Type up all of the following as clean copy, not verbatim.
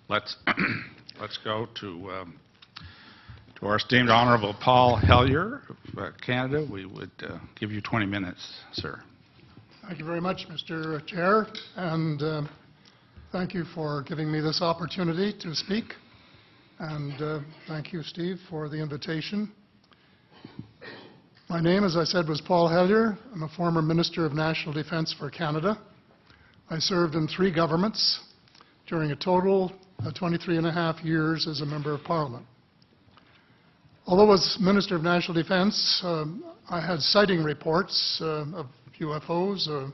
let's let's go to our esteemed Honorable Paul Hellyer of Canada. We would give you 20 minutes, sir. Thank you very much, Mr. Chair, and thank you for giving me this opportunity to speak. And thank you, Steve, for the invitation. My name, as I said, was Paul Hellyer. I'm a former Minister of National Defence for Canada. I served in 3 governments during a total of 23.5 years as a Member of Parliament. Although as Minister of National Defence, I had sighting reports of UFOs.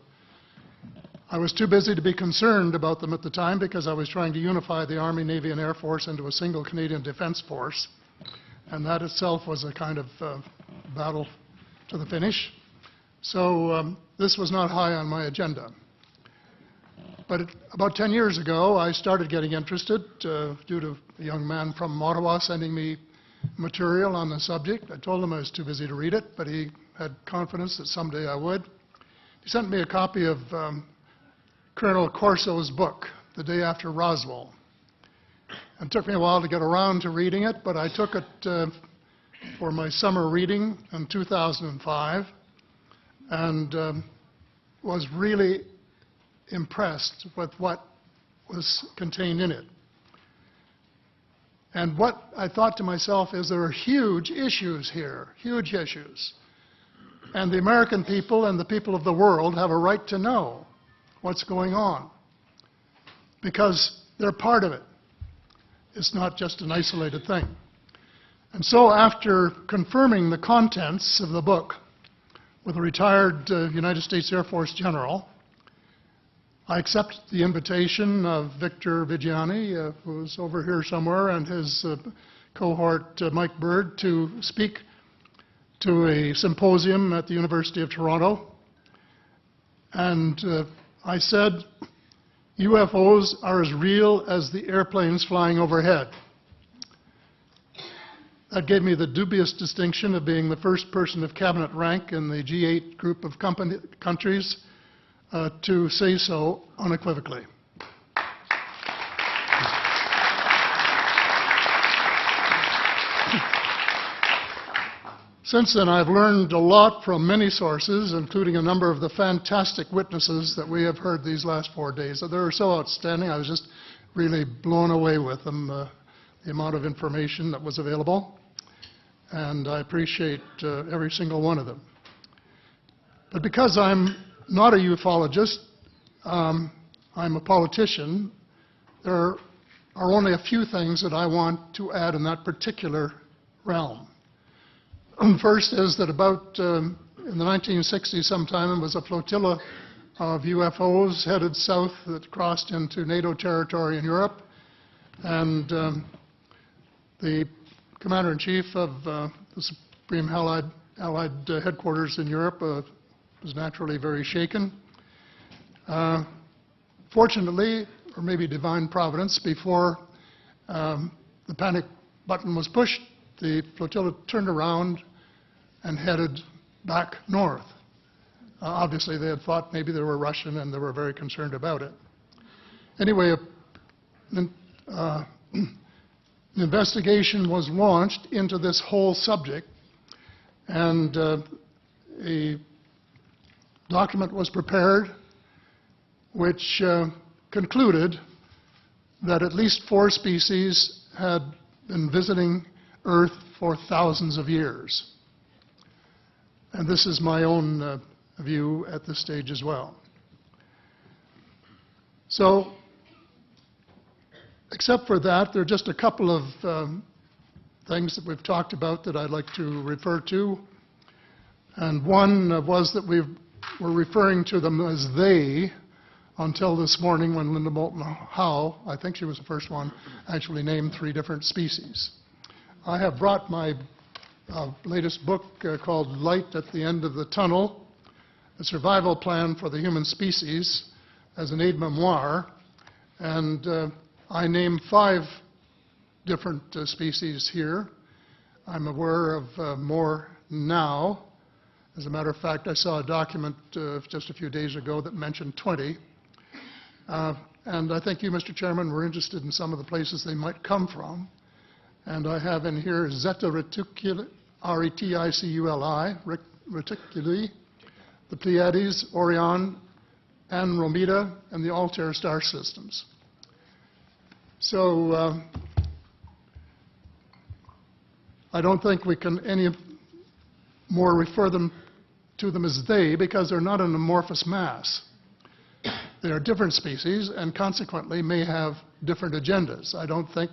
I was too busy to be concerned about them at the time because I was trying to unify the Army, Navy and Air Force into a single Canadian Defence Force. And that itself was a kind of battle to the finish. So this was not high on my agenda. But about 10 years ago, I started getting interested due to a young man from Ottawa sending me material on the subject. I told him I was too busy to read it, but he had confidence that someday I would. He sent me a copy of Colonel Corso's book, The Day After Roswell. It took me a while to get around to reading it, but I took it for my summer reading in 2005 and was really impressed with what was contained in it. And what I thought to myself is there are huge issues here, huge issues. And the American people and the people of the world have a right to know what's going on because they're part of it. It's not just an isolated thing. And so after confirming the contents of the book with a retired United States Air Force general, I accepted the invitation of Victor Vigiani, who's over here somewhere, and his cohort Mike Bird to speak to a symposium at the University of Toronto. And I said, UFOs are as real as the airplanes flying overhead. That gave me the dubious distinction of being the first person of cabinet rank in the G8 group of countries to say so unequivocally. Since then, I've learned a lot from many sources, including a number of the fantastic witnesses that we have heard these last 4 days. They were so outstanding, I was just really blown away with them, the amount of information that was available. And I appreciate every single one of them. But because I'm not a ufologist, I'm a politician, there are only a few things that I want to add in that particular realm. First is that about in the 1960s sometime, there was a flotilla of UFOs headed south that crossed into NATO territory in Europe. And the Commander-in-Chief of the Supreme Allied Headquarters in Europe was naturally very shaken. Fortunately, or maybe divine providence, before the panic button was pushed, the flotilla turned around and headed back north. Obviously, they had thought maybe they were Russian and they were very concerned about it. Anyway, an investigation was launched into this whole subject, and a document was prepared which concluded that at least 4 species had been visiting Earth for thousands of years. And this is my own view at this stage as well. So, except for that, there are just a couple of things that we've talked about that I'd like to refer to. And one was that we were referring to them as they until this morning when Linda Moulton Howe, I think she was the first one, actually named 3 different species. I have brought my latest book called Light at the End of the Tunnel, A Survival Plan for the Human Species, as an aide-memoire, and I name 5 different species here. I'm aware of more now. As a matter of fact, I saw a document just a few days ago that mentioned 20. And I think you, Mr. Chairman, were interested in some of the places they might come from. And I have in here Zeta Reticuli, R-E-T-I-C-U-L-I, Reticuli, the Pleiades, Orion, Andromeda, and the Altair star systems. So I don't think we can any more refer to them as they, because they're not an amorphous mass. They are different species and consequently may have different agendas. I don't think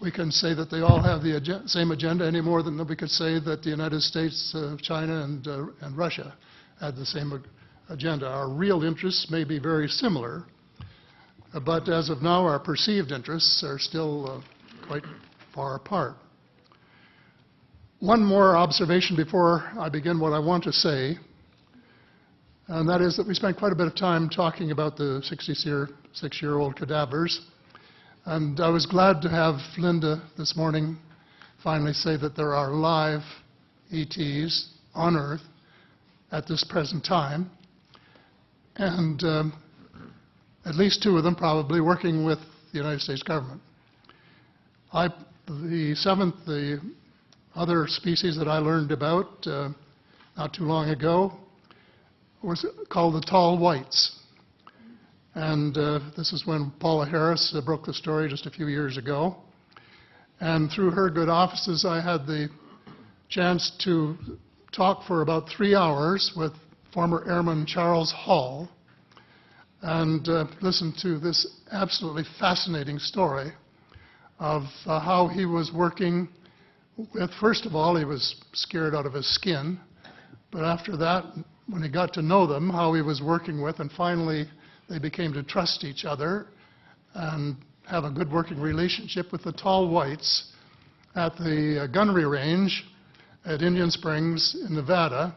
we can say that they all have the same agenda any more than we could say that the United States, China, and Russia had the same agenda. Our real interests may be very similar, but as of now, our perceived interests are still quite far apart. One more observation before I begin what I want to say, and that is that we spent quite a bit of time talking about the 66-year-old cadavers. And I was glad to have Linda this morning finally say that there are live ETs on Earth at this present time, and at least 2 of them probably working with the United States government. The other species that I learned about not too long ago was called the tall whites. And this is when Paula Harris broke the story just a few years ago. And through her good offices, I had the chance to talk for about 3 hours with former Airman Charles Hall and listen to this absolutely fascinating story of how he was working with, first of all, he was scared out of his skin, but after that, when he got to know them, how he was working with, and finally they became to trust each other and have a good working relationship with the tall whites at the gunnery range at Indian Springs in Nevada.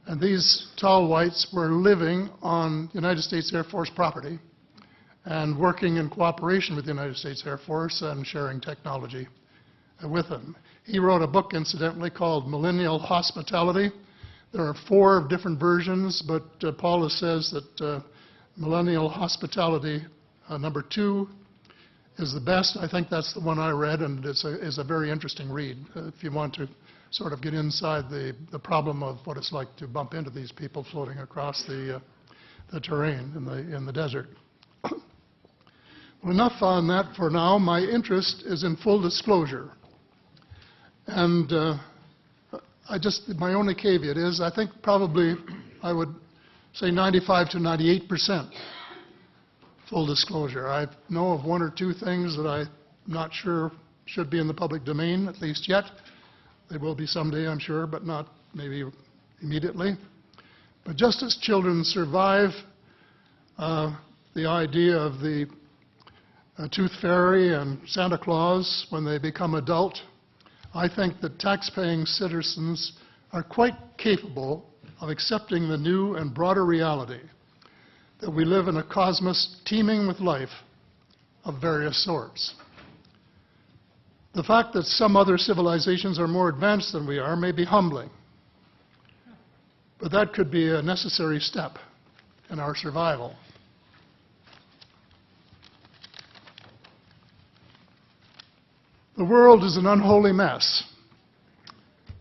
And these tall whites were living on United States Air Force property and working in cooperation with the United States Air Force and sharing technology with them. He wrote a book, incidentally, called Millennial Hospitality. There are 4 different versions, but Paula says that Millennial Hospitality number 2 is the best. I think that's the one I read, and it's a very interesting read if you want to sort of get inside the problem of what it's like to bump into these people floating across the terrain in the desert. Well, enough on that for now. My interest is in full disclosure. And my only caveat is I think probably I would say 95 to 98% full disclosure. I know of 1 or 2 things that I'm not sure should be in the public domain, at least yet. They will be someday, I'm sure, but not maybe immediately. But just as children survive the idea of the Tooth Fairy and Santa Claus when they become adult, I think that tax-paying citizens are quite capable of accepting the new and broader reality that we live in a cosmos teeming with life of various sorts. The fact that some other civilizations are more advanced than we are may be humbling, but that could be a necessary step in our survival. The world is an unholy mess.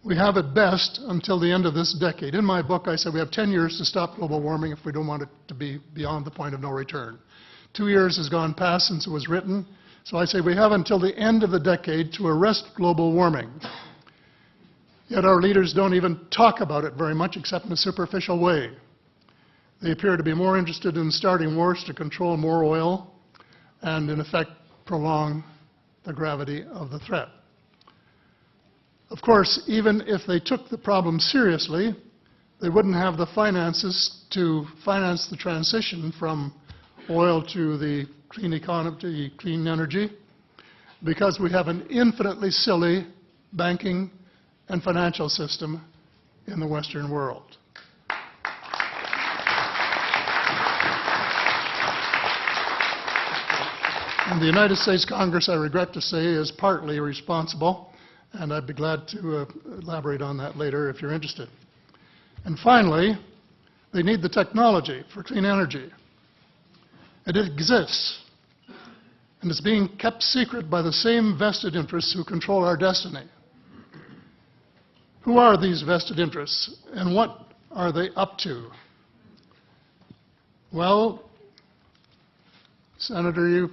We have it best until the end of this decade. In my book, I said we have 10 years to stop global warming if we don't want it to be beyond the point of no return. 2 years has gone past since it was written, so I say we have until the end of the decade to arrest global warming. Yet our leaders don't even talk about it very much except in a superficial way. They appear to be more interested in starting wars to control more oil and, in effect, prolong the gravity of the threat. Of course, even if they took the problem seriously, they wouldn't have the finances to finance the transition from oil to the clean economy, to clean energy, because we have an infinitely silly banking and financial system in the Western world. And the United States Congress, I regret to say, is partly responsible, and I'd be glad to elaborate on that later if you're interested. And finally, they need the technology for clean energy. And it exists, and it's being kept secret by the same vested interests who control our destiny. Who are these vested interests, and what are they up to? Well, Senator, you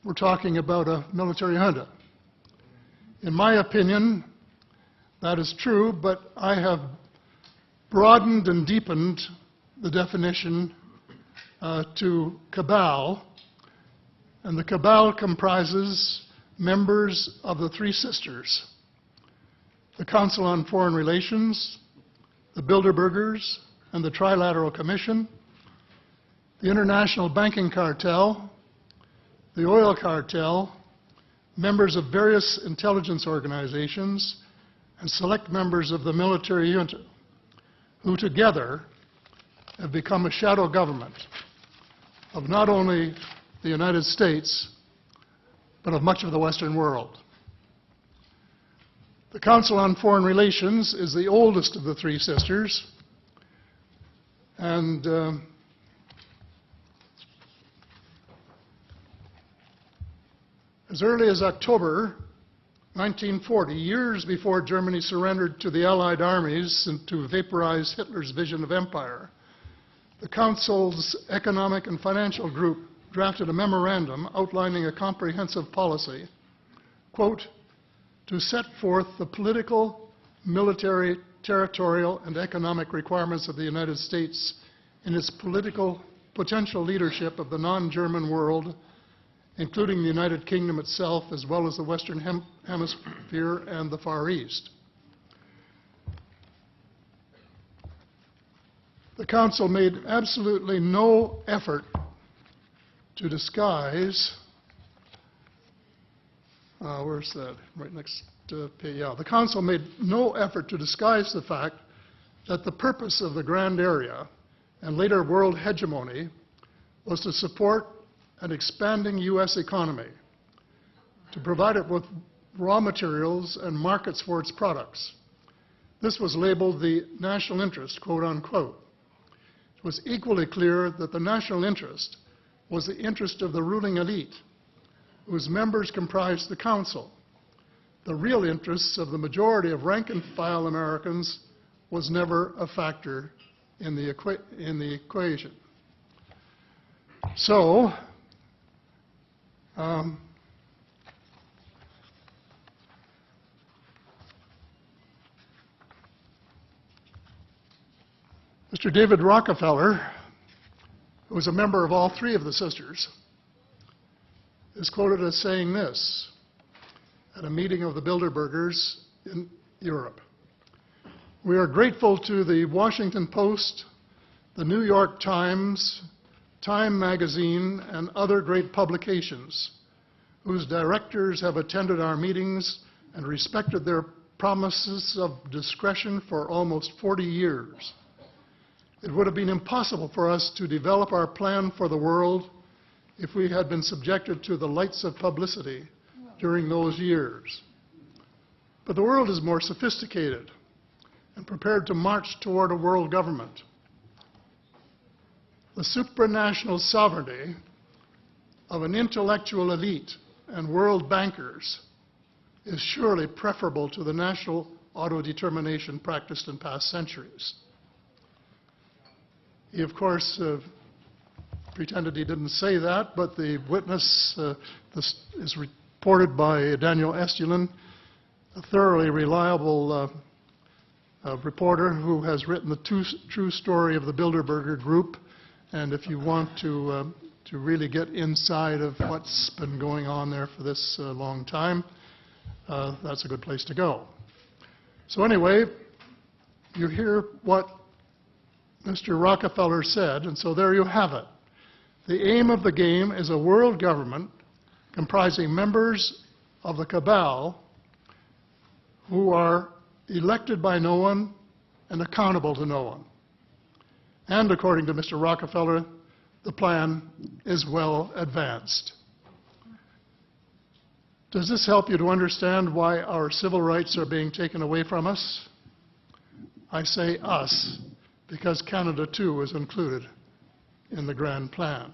were talking about a military junta. In my opinion, that is true, but I have broadened and deepened the definition to CABAL, and the CABAL comprises members of the three sisters: the Council on Foreign Relations, the Builderbergs, and the Trilateral Commission, the International Banking Cartel, the Oil Cartel, members of various intelligence organizations, and select members of the military junta, who together have become a shadow government of not only the United States, but of much of the Western world. The Council on Foreign Relations is the oldest of the three sisters, and as early as October 1940, years before Germany surrendered to the Allied armies and to vaporize Hitler's vision of empire, the Council's Economic and Financial Group drafted a memorandum outlining a comprehensive policy, quote, to set forth the political, military, territorial, and economic requirements of the United States in its political potential leadership of the non-German world, including the United Kingdom itself, as well as the Western Hemisphere and the Far East. The Council made absolutely no effort to disguise, where's that? Right next page, yeah. The Council made no effort to disguise the fact that the purpose of the Grand Area and later world hegemony was to support an expanding U.S. economy, to provide it with raw materials and markets for its products. This was labeled the national interest, quote unquote. It was equally clear that the national interest was the interest of the ruling elite, whose members comprised the Council. The real interests of the majority of rank-and-file Americans was never a factor in the equation. So, Mr. David Rockerfeller, who was a member of all three of the sisters, is quoted as saying this at a meeting of the Builderbergs in Europe. We are grateful to the Washington Post, the New York Times, Time magazine, and other great publications, whose directors have attended our meetings and respected their promises of discretion for almost 40 years. It would have been impossible for us to develop our plan for the world if we had been subjected to the lights of publicity during those years. But the world is more sophisticated and prepared to march toward a world government. The supranational sovereignty of an intellectual elite and world bankers is surely preferable to the national autodetermination practiced in past centuries. He, of course, pretended he didn't say that, but the witness this is reported by Daniel Estulin, a thoroughly reliable reporter who has written the true story of the Bilderberger group. And if you want to really get inside of what's been going on there for this long time, that's a good place to go. So anyway, you hear what Mr. Rockefeller said, and so there you have it. The aim of the game is a world government comprising members of the CABAL who are elected by no one and accountable to no one. And according to Mr. Rockefeller, the plan is well advanced. Does this help you to understand why our civil rights are being taken away from us? I say us, because Canada too is included in the grand plan.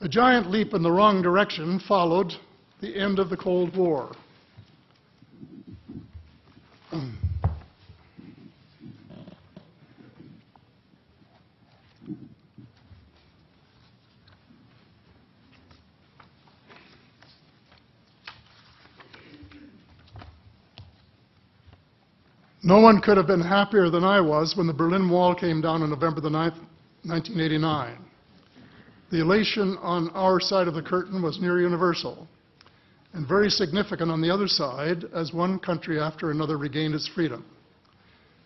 A giant leap in the wrong direction followed the end of the Cold War. No one could have been happier than I was when the Berlin Wall came down on November the 9th, 1989. The elation on our side of the curtain was near universal, and very significant on the other side as one country after another regained its freedom.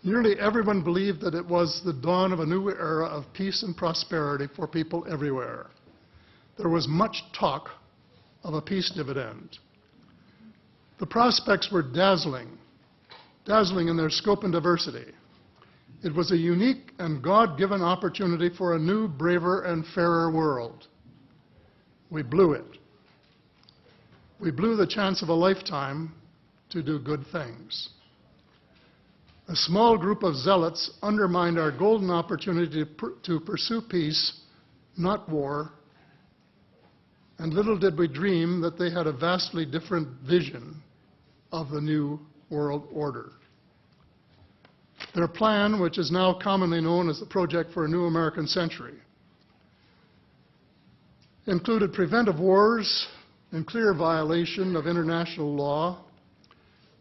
Nearly everyone believed that it was the dawn of a new era of peace and prosperity for people everywhere. There was much talk of a peace dividend. The prospects were dazzling in their scope and diversity. It was a unique and God-given opportunity for a new, braver, and fairer world. We blew it. We blew the chance of a lifetime to do good things. A small group of zealots undermined our golden opportunity to pursue peace, not war, and little did we dream that they had a vastly different vision of the new world order. Their plan, which is now commonly known as the Project for a New American Century, included preventive wars in clear violation of international law,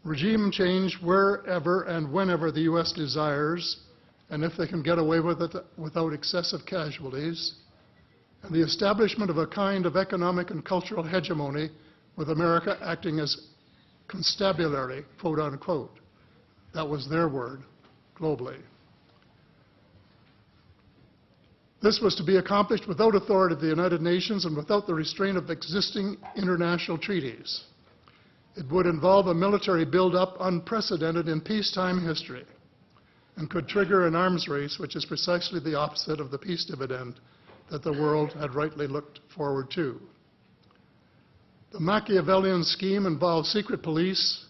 regime change wherever and whenever the U.S. desires, and if they can get away with it without excessive casualties, and the establishment of a kind of economic and cultural hegemony with America acting as constabulary, quote unquote. That was their word, globally. This was to be accomplished without authority of the United Nations and without the restraint of existing international treaties. It would involve a military buildup unprecedented in peacetime history and could trigger an arms race, which is precisely the opposite of the peace dividend that the world had rightly looked forward to. The Machiavellian scheme involved secret police,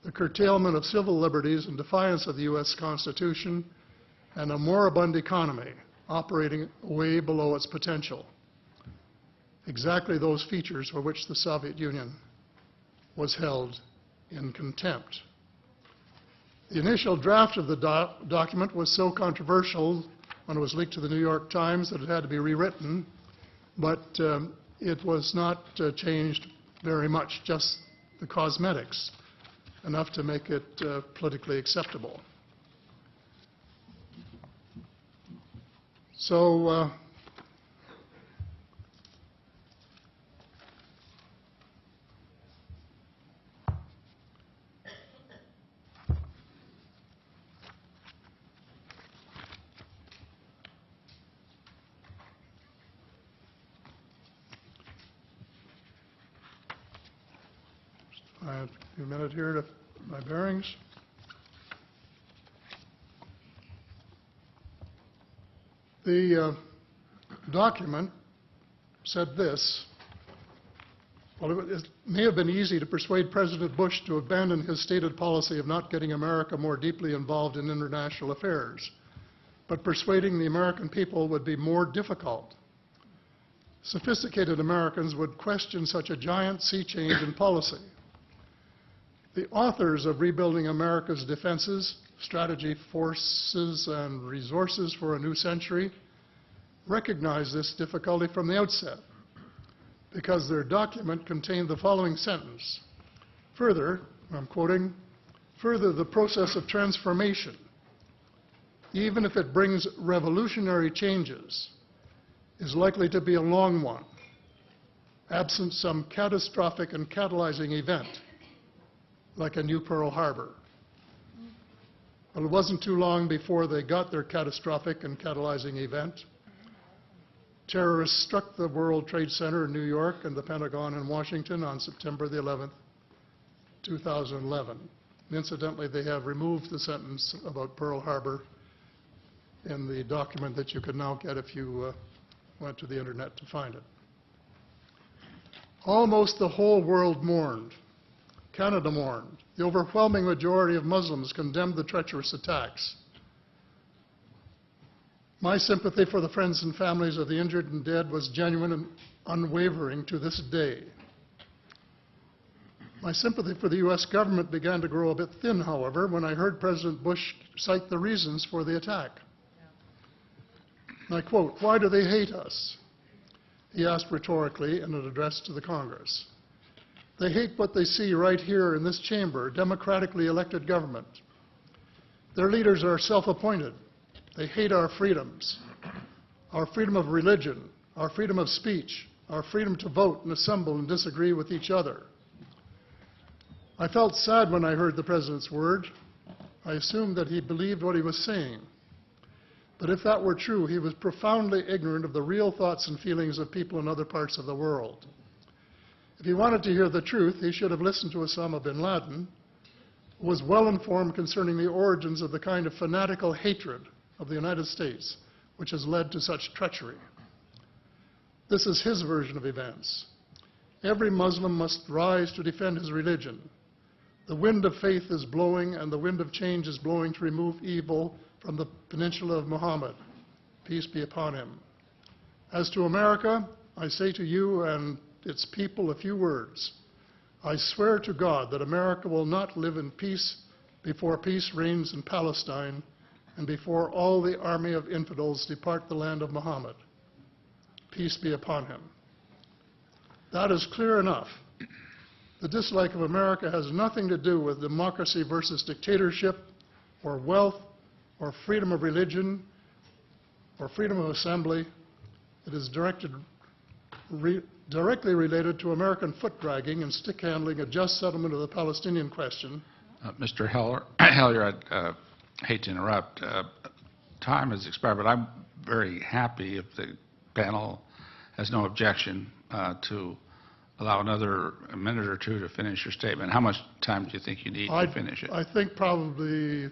the curtailment of civil liberties in defiance of the U.S. Constitution, and a moribund economy operating way below its potential. Exactly those features for which the Soviet Union was held in contempt. The initial draft of the document was so controversial when it was leaked to the New York Times that it had to be rewritten, but it was not changed very much, just the cosmetics, enough to make it politically acceptable. So I have a few minutes here to my bearings. The document said this. Well, it may have been easy to persuade President Bush to abandon his stated policy of not getting America more deeply involved in international affairs, but persuading the American people would be more difficult. Sophisticated Americans would question such a giant sea change in policy. The authors of Rebuilding America's Defenses, Strategy, Forces, and Resources for a New Century recognized this difficulty from the outset because their document contained the following sentence. Further, I'm quoting, further, the process of transformation, even if it brings revolutionary changes, is likely to be a long one, absent some catastrophic and catalyzing event, like a new Pearl Harbor. Well, it wasn't too long before they got their catastrophic and catalyzing event. Terrorists struck the World Trade Center in New York and the Pentagon in Washington on September the 11th, 2011. And incidentally, they have removed the sentence about Pearl Harbor in the document that you can now get if you went to the internet to find it. Almost the whole world mourned. Canada mourned. The overwhelming majority of Muslims condemned the treacherous attacks. My sympathy for the friends and families of the injured and dead was genuine and unwavering to this day. My sympathy for the U.S. government began to grow a bit thin, however, when I heard President Bush cite the reasons for the attack. And I quote, "Why do they hate us?" he asked rhetorically in an address to the Congress. "They hate what they see right here in this chamber, democratically elected government. Their leaders are self-appointed. They hate our freedoms, our freedom of religion, our freedom of speech, our freedom to vote and assemble and disagree with each other." I felt sad when I heard the President's word. I assumed that he believed what he was saying. But if that were true, he was profoundly ignorant of the real thoughts and feelings of people in other parts of the world. If he wanted to hear the truth, he should have listened to Osama bin Laden, who was well informed concerning the origins of the kind of fanatical hatred of the United States which has led to such treachery. This is his version of events. Every Muslim must rise to defend his religion. The wind of faith is blowing, and the wind of change is blowing to remove evil from the peninsula of Muhammad. Peace be upon him. As to America, I say to you and its people a few words. I swear to God that America will not live in peace before peace reigns in Palestine and before all the army of infidels depart the land of Muhammad. Peace be upon him. That is clear enough. The dislike of America has nothing to do with democracy versus dictatorship, or wealth, or freedom of religion, or freedom of assembly. It is directly related to American foot-dragging and stick-handling a just settlement of the Palestinian question. Mr. Hellyer, I'd hate to interrupt. Time has expired, but I'm very happy if the panel has no objection to allow another minute or two to finish your statement. How much time do you think you need to finish it? I think probably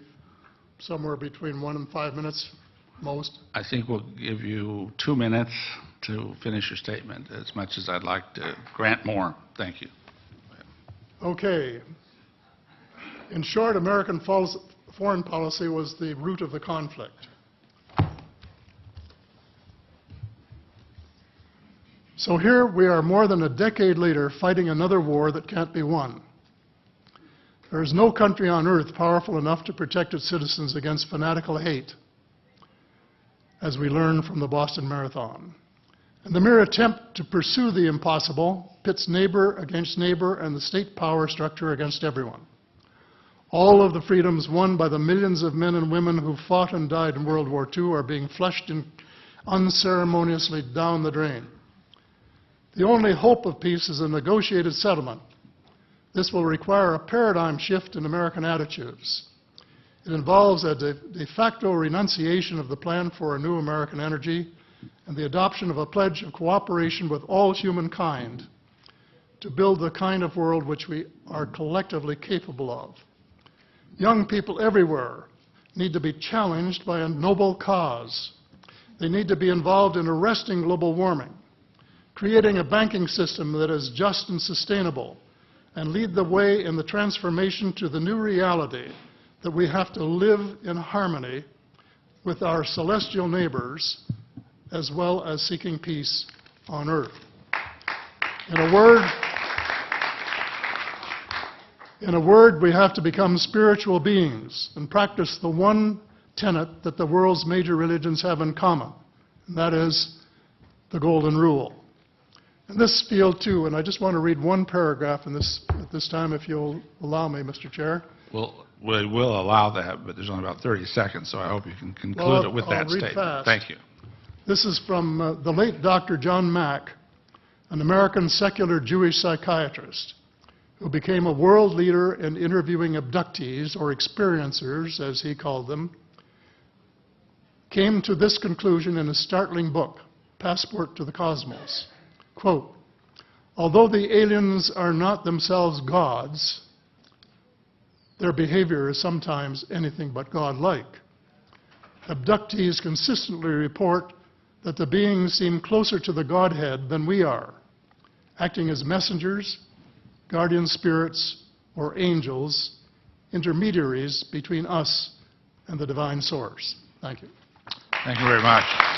somewhere between 1 and 5 minutes, most. I think we'll give you 2 minutes to finish your statement, as much as I'd like to grant more. Thank you. Okay. In short, American foreign policy was the root of the conflict. So here we are more than a decade later fighting another war that can't be won. There is no country on earth powerful enough to protect its citizens against fanatical hate, as we learned from the Boston Marathon. And the mere attempt to pursue the impossible pits neighbor against neighbor and the state power structure against everyone. All of the freedoms won by the millions of men and women who fought and died in World War II are being flushed unceremoniously down the drain. The only hope of peace is a negotiated settlement. This will require a paradigm shift in American attitudes. It involves a de facto renunciation of the plan for a new American energy and the adoption of a pledge of cooperation with all humankind to build the kind of world which we are collectively capable of. Young people everywhere need to be challenged by a noble cause. They need to be involved in arresting global warming, creating a banking system that is just and sustainable, and lead the way in the transformation to the new reality that we have to live in harmony with our celestial neighbors, as well as seeking peace on earth. In a word, we have to become spiritual beings and practice the one tenet that the world's major religions have in common, and that is the Golden Rule. In this field, too, and I just want to read one paragraph at this time, if you'll allow me, Mr. Chair. Well, we will allow that, but there's only about 30 seconds, so I hope you can conclude it with that statement. Fast. Thank you. This is from the late Dr. John Mack, an American secular Jewish psychiatrist who became a world leader in interviewing abductees, or experiencers, as he called them, came to this conclusion in a startling book, Passport to the Cosmos. Quote, although the aliens are not themselves gods, their behavior is sometimes anything but godlike. Abductees consistently report that the beings seem closer to the Godhead than we are, acting as messengers, guardian spirits, or angels, intermediaries between us and the divine source. Thank you. Thank you very much.